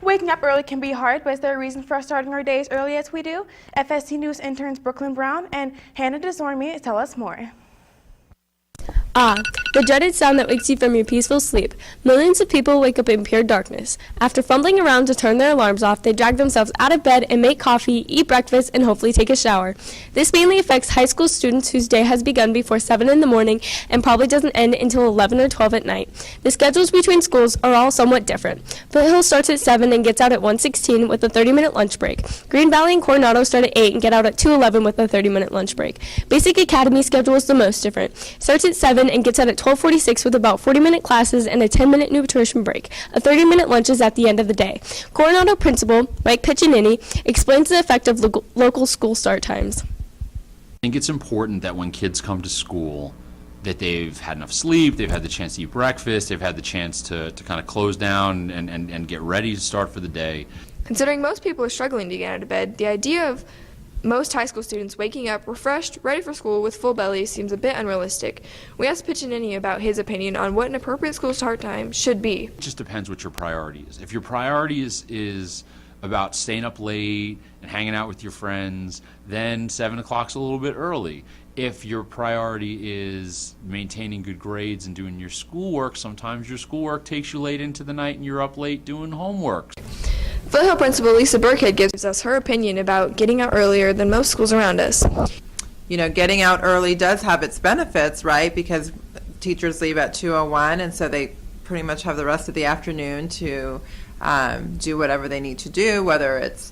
Waking up early can be hard, but is there a reason for us starting our days early as we do? FST News interns Brooklyn Brown and Hannah DeZormi tell us more. The dreaded sound that wakes you from your peaceful sleep. Millions of people wake up in pure darkness. After fumbling around to turn their alarms off, they drag themselves out of bed and make coffee, eat breakfast, and hopefully take a shower. This mainly affects high school students whose day has begun before 7 in the morning and probably doesn't end until 11 or 12 at night. The schedules between schools are all somewhat different. Foothill starts at 7 and gets out at 1:16 with a 30-minute lunch break. Green Valley and Coronado start at 8 and get out at 2:11 with a 30-minute lunch break. Basic Academy schedule is the most different. Starts at 7 and gets out at 12:46 with about 40-minute classes and a 10-minute nutrition break. A 30-minute lunch is at the end of the day. Coronado principal Mike Piccinini explains the effect of local school start times. I think it's important that when kids come to school that they've had enough sleep, they've had the chance to eat breakfast, they've had the chance to kind of close down and get ready to start for the day. Considering most people are struggling to get out of bed, the idea of most high school students waking up refreshed, ready for school with full bellies seems a bit unrealistic. We asked Piccinini about his opinion on what an appropriate school start time should be. It just depends what your priority is. If your priority is about staying up late and hanging out with your friends, then 7 o'clock's a little bit early. If your priority is maintaining good grades and doing your schoolwork, sometimes your schoolwork takes you late into the night and you're up late doing homework. Foothill principal Lisa Burkhead gives us her opinion about getting out earlier than most schools around us. You know, getting out early does have its benefits, right? Because teachers leave at 2:01, and so they pretty much have the rest of the afternoon to do whatever they need to do, whether it's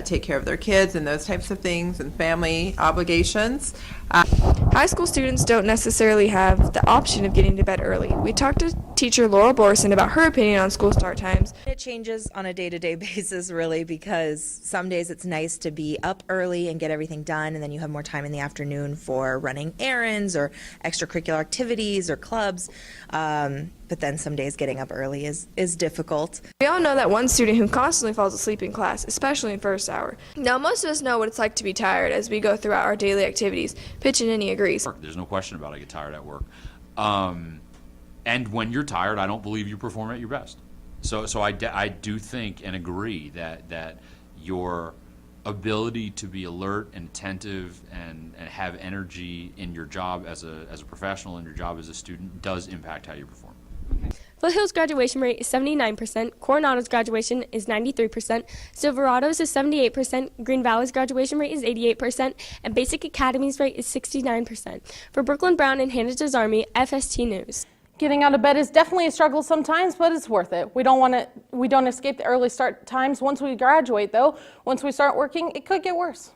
take care of their kids and those types of things and family obligations. High school students don't necessarily have the option of getting to bed early. We talked to teacher Laurel Borson about her opinion on school start times. It changes on a day-to-day basis, really, because some days it's nice to be up early and get everything done, and then you have more time in the afternoon for running errands or extracurricular activities or clubs. But then some days getting up early is difficult. We all know that one student who constantly falls asleep in class, especially in first hour. Now, most of us know what it's like to be tired as we go throughout our daily activities. Piccinini agrees. There's no question about it. I get tired at work. And when you're tired, I don't believe you perform at your best. So I do think and agree that your ability to be alert and attentive and have energy in your job as a professional and your job as a student does impact how you perform. Foothill's graduation rate is 79%, Coronado's graduation is 93%, Silverado's is 78%, Green Valley's graduation rate is 88%, and Basic Academy's rate is 69%. For Brooklyn Brown and Hannah DeZormi, FST News. Getting out of bed is definitely a struggle sometimes, but it's worth it. We don't escape the early start times once we graduate, though. Once we start working, it could get worse.